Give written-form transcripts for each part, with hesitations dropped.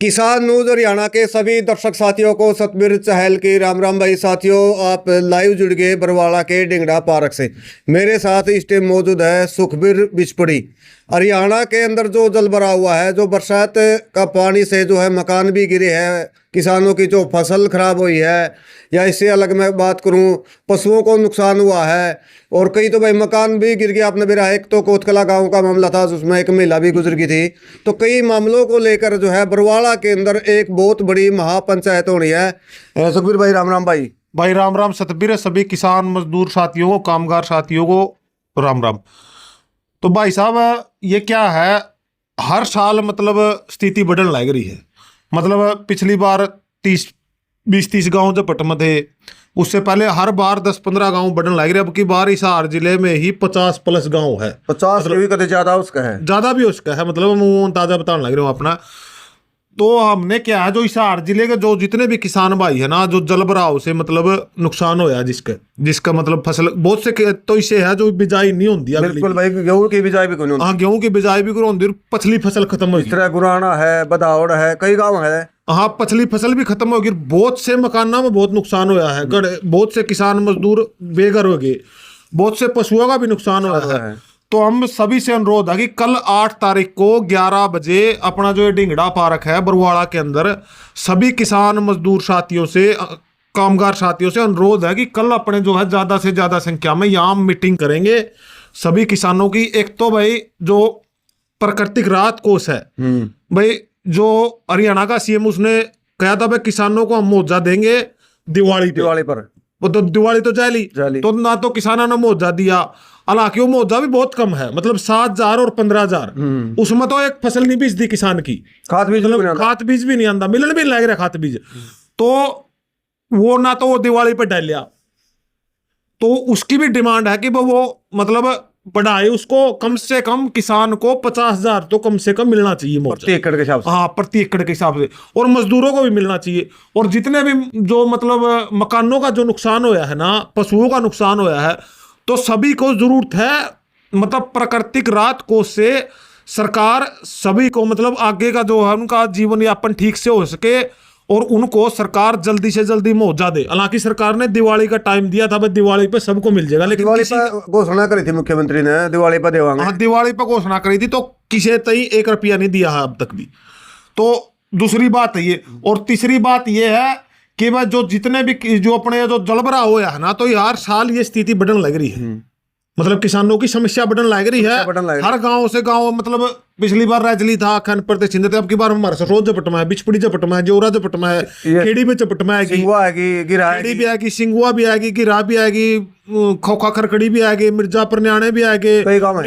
किसान न्यूज हरियाणा के सभी दर्शक साथियों को सतबीर चहल की राम राम भाई। साथियों, आप लाइव जुड़ गए बरवाला के ढिंगड़ा पार्क से। मेरे साथ इस टाइम मौजूद है सुखबीर बिचपड़ी। हरियाणा के अंदर जो जल भरा हुआ है, जो बरसात का पानी से जो है मकान भी गिरे हैं, किसानों की जो फसल खराब हुई है, या इससे अलग मैं बात करूं पशुओं को नुकसान हुआ है, और कई तो भाई मकान भी गिर गया। आपने मेरा एक तो कोतकला गांव का मामला था, उसमें एक महिला भी गुजर गई थी। तो कई मामलों को लेकर जो है बरवाला के अंदर एक बहुत बड़ी महापंचायत होनी है। सुखबीर भाई राम राम भाई। भाई राम राम। सतबीर सभी किसान मजदूर साथियों को, कामगार साथियों को राम राम। तो भाई साहब, ये क्या है, हर साल मतलब स्थिति बढ़ने लग रही है। मतलब पिछली बार 20-30 गांव जब पट में थे, उससे पहले हर बार 10-15 गांव बढ़ने लग रहे। अब की बार हिसार जिले में ही 50+ गांव है। 50 मतलब, भी कभी ज्यादा उसका है, ज्यादा भी उसका है। मतलब मुंह अंदाजा बताने लग रहे हो अपना। तो हमने क्या है, जो हिसार जिले के जो जितने भी किसान भाई है ना, जो जल भराव से मतलब नुकसान होया, जिसका मतलब फसल बहुत से तो इसे है जो बिजाई नहीं होती। बिल्कुल भाई, गेहूं की बिजाई भी नहीं होती। हाँ, गेहूं की बिजाई भी होती, पछली फसल खत्म हो गई। गुराना है, बदावड़ है, कई गाँव है। हाँ, पछली फसल भी खत्म हो गई। बहुत से मकानों में बहुत नुकसान होया है। बहुत से किसान मजदूर बेघर हो गए। बहुत से पशुओं का भी नुकसान हुआ है। तो हम सभी से अनुरोध है कि कल 8 तारीख को 11 बजे अपना जो ढिंगड़ा पार्क है बरवाड़ा के अंदर, सभी किसान मजदूर साथियों से, कामगार साथियों से अनुरोध है कि कल अपने जो है ज्यादा से ज्यादा संख्या में यहाँ मीटिंग करेंगे सभी किसानों की। एक तो भाई जो प्राकृतिक राहत कोष है, भाई जो हरियाणा का सीएम उसने कहा था भाई किसानों को हम मुआवजा देंगे दिवाली पर। वो तो दिवाली तो जाली, तो ना तो किसानों ने मुआवजा दिया। हालांकि वो मुआवजा भी बहुत कम है, मतलब 7,000 और 15,000। उसमें तो एक फसल नहीं बीज दी किसान की। खाद बीज भी नहीं आंदा, मिलन भी नहीं लग रहा खाद बीज। तो वो ना तो वो दिवाली पर डाल लिया। तो उसकी भी डिमांड है कि वो मतलब बढ़ाए उसको। कम से कम किसान को 50,000 तो कम से कम मिलना चाहिए प्रति एकड़ के हिसाब से। हाँ, प्रति एकड़ के हिसाब से। और मजदूरों को भी मिलना चाहिए। और जितने भी जो मतलब मकानों का जो नुकसान होया है ना, पशुओं का नुकसान होया है, तो सभी को जरूरत है मतलब प्राकृतिक राहत कोष से सरकार सभी को मतलब आगे का जो है उनका जीवन यापन ठीक से हो सके, और उनको सरकार जल्दी से जल्दी मुआवजा दे। हालांकि सरकार ने दिवाली का टाइम दिया था, भाई दिवाली पे सबको मिल जाएगा, लेकिन दिवाली पर घोषणा करी थी मुख्यमंत्री ने, दिवाली पर देवांगे। हाँ, दिवाली पर घोषणा करी थी, तो किसी तई 1 रुपया नहीं दिया है अब तक भी। तो दूसरी बात है ये। और तीसरी बात ये है कि भाई जो जितने भी जो अपने जो जलभरा हुआ है ना, तो हर साल ये स्थिति बढ़ने लग रही है। मतलब किसानों की समस्या बढ़ने लग रही है। हर गांव से गांव, मतलब पिछली बार रैजली था, खन पर छिंदे थे। अब की बार हमारे सरोज जपट में है, बिचपड़ी जपट में है, जोरा जपट में है, खेड़ी में चपट में आएगी, खेड़ी भी आएगी, सिंगुआ भी आएगी, गिरा भी आएगी, खोखा खरकड़ी भी आएगी, मिर्जापुर न्याणे भी आएगी,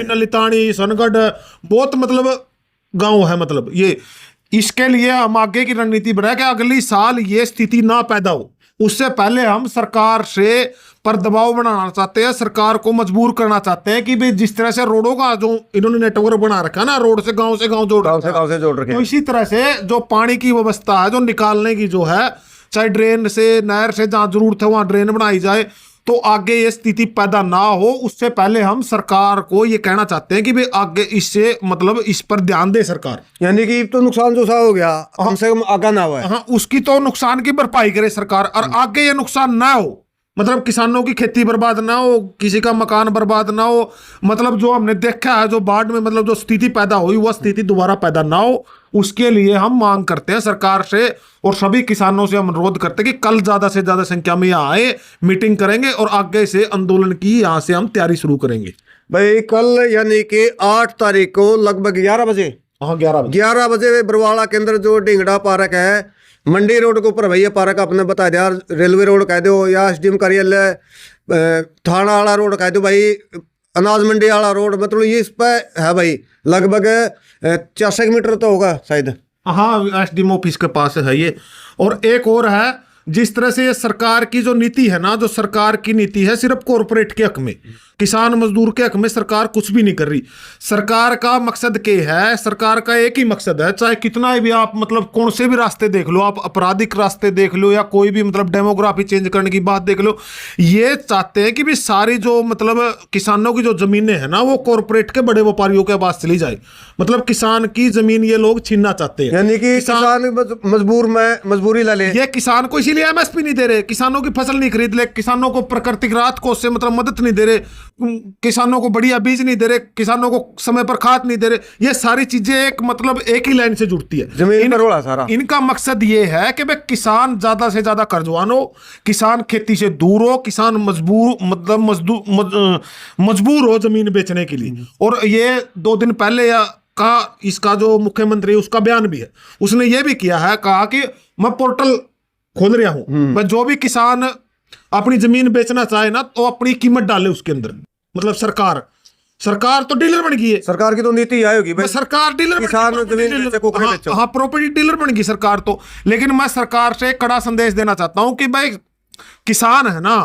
नलितानी, सोनगढ़, बहुत मतलब गाँव है। मतलब ये इसके लिए हम आगे की रणनीति बनाए कि अगली साल ये स्थिति ना पैदा हो। उससे पहले हम सरकार से पर दबाव बनाना चाहते हैं, सरकार को मजबूर करना चाहते हैं कि भाई जिस तरह से रोडों का जो इन्होंने नेटवर्क बना रखा है ना, रोड से गांव जोड़ रखे, तो इसी तरह से जो पानी की व्यवस्था है, जो निकालने की जो है, चाहे ड्रेन से, नहर से, जहां जरूरत है वहां ड्रेन बनाई जाए, तो आगे ये स्थिति पैदा ना हो। उससे पहले हम सरकार को ये कहना चाहते हैं कि भाई आगे इससे मतलब इस पर ध्यान दे सरकार। यानी कि तो नुकसान जो सा हो गया, कम से कम आगा ना हुआ है। हाँ, उसकी तो नुकसान की भरपाई करे सरकार, और आगे ये नुकसान ना हो। मतलब किसानों की खेती बर्बाद ना हो, किसी का मकान बर्बाद ना हो। मतलब जो हमने देखा है, जो बाढ़ में मतलब जो स्थिति पैदा हुई, वह स्थिति दोबारा पैदा ना हो, उसके लिए हम मांग करते हैं सरकार से। और सभी किसानों से हम अनुरोध करते हैं कि कल ज्यादा से ज्यादा संख्या में यहाँ आए, मीटिंग करेंगे, और आगे से आंदोलन की यहाँ से हम तैयारी शुरू करेंगे। भाई कल यानी कि 8 तारीख को लगभग 11 बजे, हाँ 11 बजे बरवाड़ा के अंदर जो ढिंगड़ा पार्क है, मंडी रोड के ऊपर भैया पार्क आपने बता दिया, रेलवे रोड कह दो, या एसडीएम कार्यालय थाना वाला रोड कह दो, भाई अनाज मंडी वाला रोड, मतलब ये इस पर है भाई लगभग 400 मीटर तो होगा शायद। हाँ, एसडीएम ऑफिस के पास है ये। और एक और है जिस तरह से ये सरकार की जो नीति है ना, जो सरकार की नीति है सिर्फ कॉरपोरेट के हक में, किसान मजदूर के हक में सरकार कुछ भी नहीं कर रही। सरकार का मकसद क्या है? सरकार का एक ही मकसद है, चाहे कितना भी आप मतलब कौन से भी रास्ते देख लो, आप आपराधिक रास्ते देख लो या कोई भी मतलब डेमोग्राफी चेंज करने की बात देख लो, ये चाहते हैं कि भी सारी जो मतलब किसानों की जो जमीनें हैं ना वो कॉरपोरेट के बड़े व्यापारियों के पास चली जाए। मतलब किसान की जमीन ये लोग छीनना चाहते हैं, यानी कि किसान मजबूरी ला ले। ये किसान को इसीलिए एमएसपी नहीं दे रहे, किसानों की फसल नहीं खरीद ले, किसानों को प्राकृतिक राहत कोष से मतलब मदद नहीं दे रहे, किसानों को बढ़िया बीज नहीं दे रहे, किसानों को समय पर खाद नहीं दे रहे। ये सारी चीजें एक मतलब एक ही लाइन से जुड़ती है, जमीन पर रोड़ा सारा। इनका मकसद ये है कि भाई किसान ज्यादा से ज्यादा कर्जवान हो, किसान खेती से दूर हो, किसान मजबूर हो जमीन बेचने के लिए। और ये 2 दिन पहले का इसका जो मुख्यमंत्री उसका बयान भी है, उसने ये भी किया है, कहा कि मैं पोर्टल खोल रहा हूं, मैं जो भी किसान अपनी जमीन बेचना चाहे ना तो अपनी कीमत डाले उसके अंदर। मतलब सरकार तो डीलर बन गई है, सरकार की तो नीति आई होगी भाई, सरकार डीलर किसान जमीन बेचे को खरीद बेचो। हाँ, प्रॉपर्टी डीलर बन गई सरकार तो। लेकिन मैं सरकार से एक कड़ा संदेश देना चाहता हूं कि भाई किसान है ना,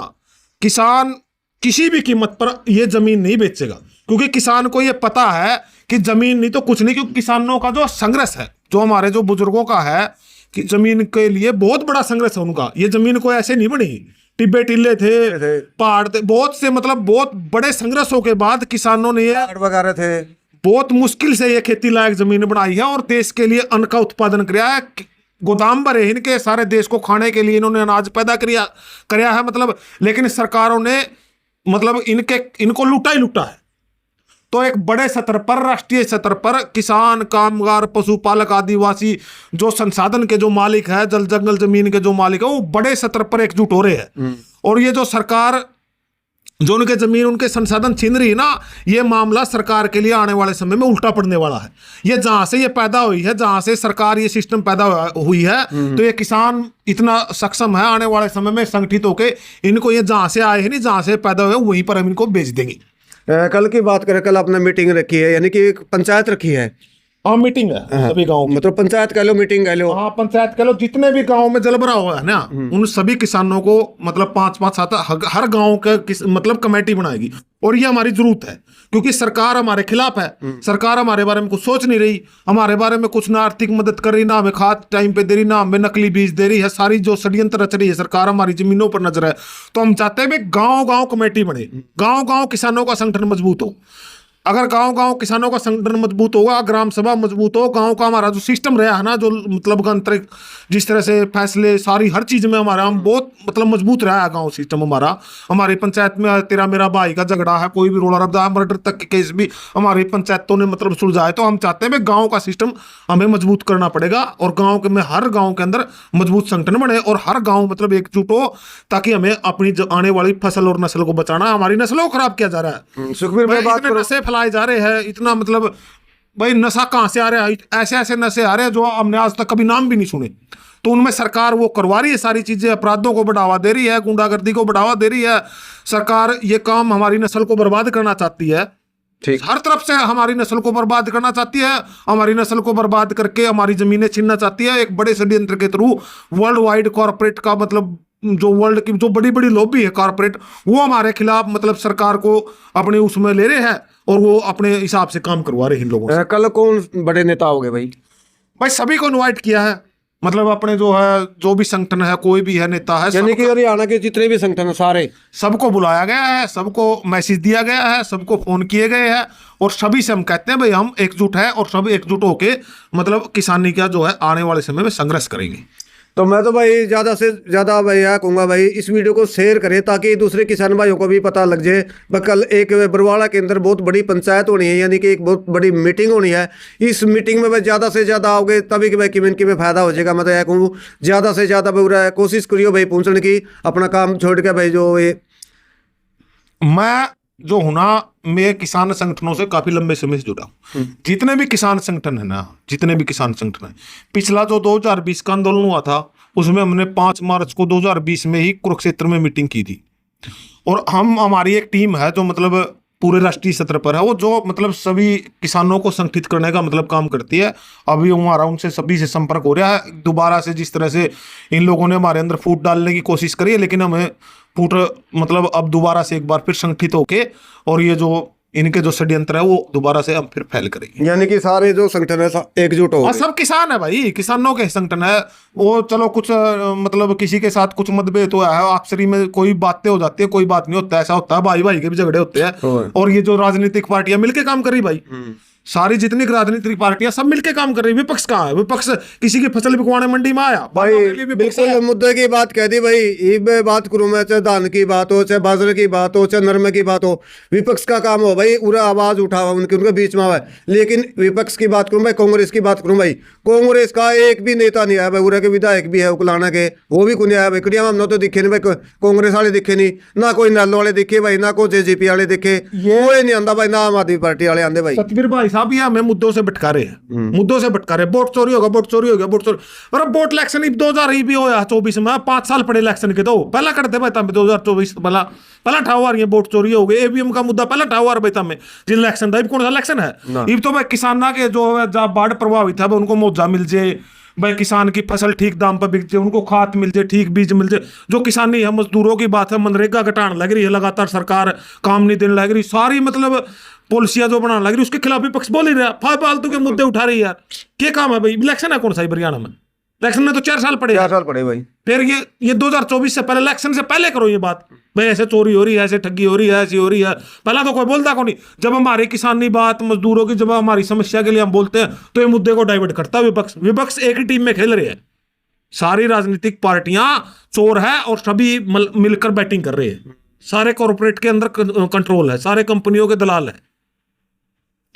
किसान किसी भी कीमत पर यह जमीन नहीं बेचेगा, क्योंकि किसान को यह पता है कि जमीन नहीं तो कुछ नहीं। क्योंकि किसानों का जो संघर्ष है, जो हमारे जो बुजुर्गों का है कि जमीन के लिए बहुत बड़ा संघर्ष है उनका। ये जमीन को ऐसे नहीं बनी, टिब्बे टिल्ले थे, पहाड़ थे, बहुत से मतलब बहुत बड़े संघर्षों के बाद किसानों ने वगैरह थे, बहुत मुश्किल से ये खेती लायक जमीन बनाई है और देश के लिए अन्न का उत्पादन किया है। गोदाम भरे इनके, सारे देश को खाने के लिए इन्होंने अनाज पैदा किया है मतलब। लेकिन सरकारों ने मतलब इनको लूटा ही लूटा है। तो एक बड़े स्तर पर, राष्ट्रीय स्तर पर किसान, कामगार, पशुपालक, आदिवासी जो संसाधन के जो मालिक है, जल जंगल जमीन के जो मालिक है, वो बड़े स्तर पर एकजुट हो रहे हैं। और ये जो सरकार जो उनके जमीन, उनके संसाधन छीन रही है ना, ये मामला सरकार के लिए आने वाले समय में उल्टा पड़ने वाला है। ये जहां से ये पैदा हुई है, जहां से सरकार ये सिस्टम पैदा हुई है, तो ये किसान इतना सक्षम है आने वाले समय में संगठित होके इनको, ये जहां से आए हैं नहीं, जहां से पैदा हुए वहीं पर हम इनको बेच देंगे। कल की बात करें, कल आपने मीटिंग रखी है, यानी कि एक पंचायत रखी है। हाँ, मीटिंग है सभी गाँव में, मतलब पंचायत कह लो, मीटिंग कह लो। हाँ, पंचायत कह लो। जितने भी गांव में जलभरा हुआ है ना, उन सभी किसानों को मतलब 5-5 7 हर गांव का मतलब कमेटी बनाएगी। और ये हमारी जरूरत है, क्योंकि सरकार हमारे खिलाफ है। सरकार हमारे बारे में कुछ सोच नहीं रही, हमारे बारे में कुछ ना आर्थिक मदद कर रही, ना हमें खाद टाइम पे दे रही, ना हमें नकली बीज दे रही है। सारी जो षड्यंत्र रच रही है सरकार, हमारी जमीनों पर नजर है। तो हम चाहते हैं गांव गांव कमेटी बने, गांव गांव किसानों का संगठन मजबूत हो। अगर गांव गांव किसानों का संगठन मजबूत होगा, ग्राम सभा मजबूत हो, गांव का हमारा जो सिस्टम रहा है ना, जो मतलब गणतंत्र जिस तरह से फैसले सारी हर चीज में हमारा हम बहुत मतलब मजबूत रहा है गांव सिस्टम हमारा। हमारी पंचायत में तेरा मेरा भाई का झगड़ा है, कोई भी रोला रब्दा, मर्डर तक के केस भी हमारी पंचायतों ने मतलब सुलझाए। तो हम चाहते हैं गाँव का सिस्टम हमें मजबूत करना पड़ेगा, और गाँव के में हर गाँव के अंदर मजबूत संगठन बने और हर गाँव मतलब एकजुट हो, ताकि हमें अपनी आने वाली फसल और नस्ल को बचाना। हमारी नस्लों को खराब किया जा रहा है, सुखबीर भाई बात करो, नशे फैलाए जा रहे हैं इतना, मतलब भाई नशा कहाँ से आ रहा है? ऐसे ऐसे नशे आ रहे हैं जो हमने आज तक कभी नाम भी नहीं सुने। तो उनमें सरकार वो करवा रही है सारी चीजें, अपराधों को बढ़ावा दे रही है, गुंडागर्दी को बढ़ावा दे रही है। सरकार ये काम हमारी नस्ल को बर्बाद करना चाहती है, हर तरफ से हमारी नस्ल को बर्बाद करना चाहती है। हमारी नस्ल को बर्बाद करके हमारी जमीनें छीनना चाहती है एक बड़े षड्यंत्र के थ्रू। वर्ल्ड वाइड कॉर्पोरेट का मतलब जो वर्ल्ड की जो बड़ी बड़ी लॉबी है कॉर्पोरेट, वो हमारे खिलाफ मतलब सरकार को अपने उसमें ले रहे हैं और वो अपने हिसाब से काम करवा रहे हैं इन लोगों से। कल कौन बड़े नेता हो गए भाई? भाई सभी को इनवाइट किया है, मतलब अपने जो है जो भी संगठन है, कोई भी है नेता है, यानी कि हरियाणा के जितने भी संगठन सारे, सबको बुलाया गया है, सबको मैसेज दिया गया है, सबको फोन किए गए हैं। और सभी से हम कहते हैं भाई हम एकजुट है और सब एकजुट होके मतलब किसानी का जो है आने वाले समय में संघर्ष करेंगे। तो मैं तो भाई ज़्यादा से ज़्यादा भाई यह कहूँगा भाई इस वीडियो को शेयर करें, ताकि दूसरे किसान भाइयों को भी पता लग जाए। कल एक बरवाड़ा के अंदर बहुत बड़ी पंचायत होनी है, यानी कि एक बहुत बड़ी मीटिंग होनी है। इस मीटिंग में भाई ज़्यादा से ज़्यादा आओगे तभी कि भाई किमेन में फ़ायदा हो जाएगा। मैं तो यह कहूँ ज़्यादा से ज़्यादा भाई कोशिश करियो भाई पहुँचने की, अपना काम छोड़ के भाई। जो ये मैं जो हूं ना, मैं किसान संगठनों से काफी लंबे समय से जुड़ा हूं। जितने भी किसान संगठन है ना, जितने भी किसान संगठन है, पिछला जो 2020 का आंदोलन हुआ था उसमें हमने 5 मार्च को 2020 में ही कुरुक्षेत्र में मीटिंग की थी। और हमारी एक टीम है जो मतलब पूरे राष्ट्रीय स्तर पर है, वो जो मतलब सभी किसानों को संगठित करने का मतलब काम करती है। अभी हमारा उनसे सभी से संपर्क हो रहा है दोबारा से। जिस तरह से इन लोगों ने हमारे अंदर फूट डालने की कोशिश करी है, लेकिन हमें फूट मतलब अब दोबारा से एक बार फिर संगठित होके और ये जो इनके जो षड्यंत्र है वो दोबारा से हम फिर फैल करेंगे। यानी कि सारे जो संगठन है एकजुट हो हाँ, गए। सब किसान है भाई, किसानों के संगठन है वो। चलो कुछ मतलब किसी के साथ कुछ मतभेद हुआ है, आपसरी में कोई बातें हो जाती है, कोई बात नहीं होता, ऐसा होता है, भाई भाई के भी झगड़े होते हैं। और ये जो राजनीतिक पार्टियां मिलके काम कर रही भाई, सारी जितनी राजनीतिक पार्टियां सब मिलके काम कर रही। विपक्ष कहाँ है? विपक्ष किसी की फसल बिकवाने मंडी में आया भाई? बिल्कुल मुद्दे की बात कह दी भाई। ये बात करूं मैं, चाहे धान की बात हो, चाहे बाजरे की बात हो, चाहे नरमे की बात हो, विपक्ष का काम हो भाई पूरा आवाज उठावा उनके बीच में आवा। लेकिन विपक्ष की बात करूं भाई, कांग्रेस की बात करूं भाई, कांग्रेस का एक भी नेता नहीं आया भाई। उरा के विधायक भी है उकलाना के, वो भी कोई नहीं आया भाई। कड़िया में हमने तो दिखे नहीं भाई, कांग्रेस वाले दिखे नहीं, ना कोई नल वाले दिखे भाई, ना कोई जेजेपी वाले दिखे, कोई नहीं आंदा भाई, ना आम आदमी पार्टी वाले आंदे भाई। सतबीर भाई साहब ये हमें मुद्दों से भटकारे हैं, मुद्दों से भटकारे। वोट चोरी होगा, वोट चोरी हो गया, वोट चोरी। और वोट इलेक्शन 2000 भी होया 24 में, 5 साल पड़े इलेक्शन के। तो पहला करते भाई तब 2024 पहला ठाव आ रही है, वोट चोरी हो गई। एवीएम का मुद्दा पहला ठाव आ रहा भाई तब में जिन इलेक्शन था। कौन सा इलेक्शन है ये? तो भाई किसाना के जो है जहाँ बाढ़ प्रभावित है उनको मुआवजा मिल जाए भाई, किसान की फसल ठीक दाम पर बिक जाए, उनको खाद मिल जाए, ठीक बीज मिल जाए। जो किसानी है, मजदूरों की बात है, मनरेगा घटाने लग रही है, लगातार सरकार काम नहीं देने लग रही, सारी मतलब पॉलिसियां जो बनाने लग रही, उसके खिलाफ विपक्ष बोल ही रहा, फालतू के मुद्दे उठा रही है यार। क्या काम है भाई? इलेक्शन है कौन सा हरियाणा में? इलेक्शन में तो 4 साल पड़े, 4 साल पड़े भाई। फिर ये 2024 से पहले, इलेक्शन से पहले करो ये बात भाई। ऐसे चोरी हो रही है, ऐसे ठगी हो रही है, ऐसी हो रही है, पहला तो कोई बोलता को नहीं। जब हमारी किसानी बात, मजदूरों की, जब हमारी समस्या के लिए हम बोलते हैं तो ये मुद्दे को डाइवर्ट करता है विपक्ष। विपक्ष एक ही टीम में खेल रहे हैं, सारी राजनीतिक पार्टियां चोर है और सभी मिलकर बैटिंग कर रहे हैं। सारे कॉर्पोरेट के अंदर कंट्रोल है, सारे कंपनियों के दलाल है।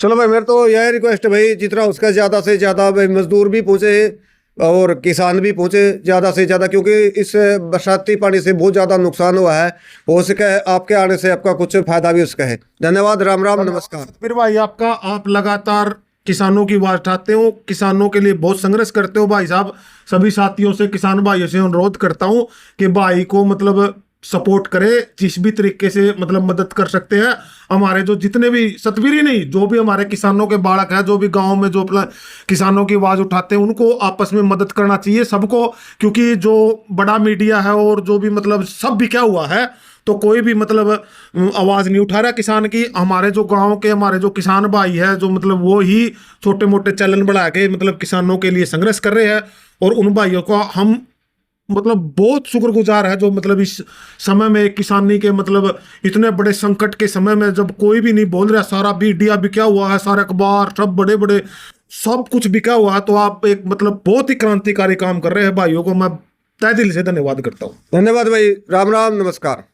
चलो भाई, मेरे तो यह रिक्वेस्ट है भाई, जितना उसका ज्यादा से ज्यादा भाई मजदूर भी पहुंचे और किसान भी पहुंचे ज्यादा से ज्यादा, क्योंकि इस बरसाती पानी से बहुत ज्यादा नुकसान हुआ है। हो सके आपके आने से आपका कुछ फायदा भी हो सका है। धन्यवाद, राम राम, नमस्कार। फिर भाई आपका, आप लगातार किसानों की आवाज उठाते हो, किसानों के लिए बहुत संघर्ष करते हो भाई साहब। सभी साथियों से, किसान भाइयों से अनुरोध करता हूं कि भाई को मतलब सपोर्ट करे, जिस भी तरीके से मतलब मदद कर सकते हैं। हमारे जो जितने भी सतबीर ही नहीं, जो भी हमारे किसानों के बालक हैं, जो भी गांव में जो अपना किसानों की आवाज उठाते हैं, उनको आपस में मदद करना चाहिए सबको। क्योंकि जो बड़ा मीडिया है और जो भी मतलब सब भी क्या हुआ है, तो कोई भी मतलब आवाज नहीं उठा रहा किसान की। हमारे जो गांव के हमारे जो किसान भाई है, जो मतलब वो ही छोटे मोटे चैनल बढ़ा के मतलब किसानों के लिए संघर्ष कर रहे हैं। और उन भाइयों को हम मतलब बहुत शुक्रगुजार है, जो मतलब इस समय में किसानी के मतलब इतने बड़े संकट के समय में, जब कोई भी नहीं बोल रहा, सारा मीडिया बिका हुआ है, सारे अखबार सब बड़े बड़े सब कुछ बिका हुआ है, तो आप एक मतलब बहुत ही क्रांतिकारी काम कर रहे हैं। भाइयों को मैं तहे दिल से धन्यवाद करता हूँ। धन्यवाद भाई, राम राम, नमस्कार।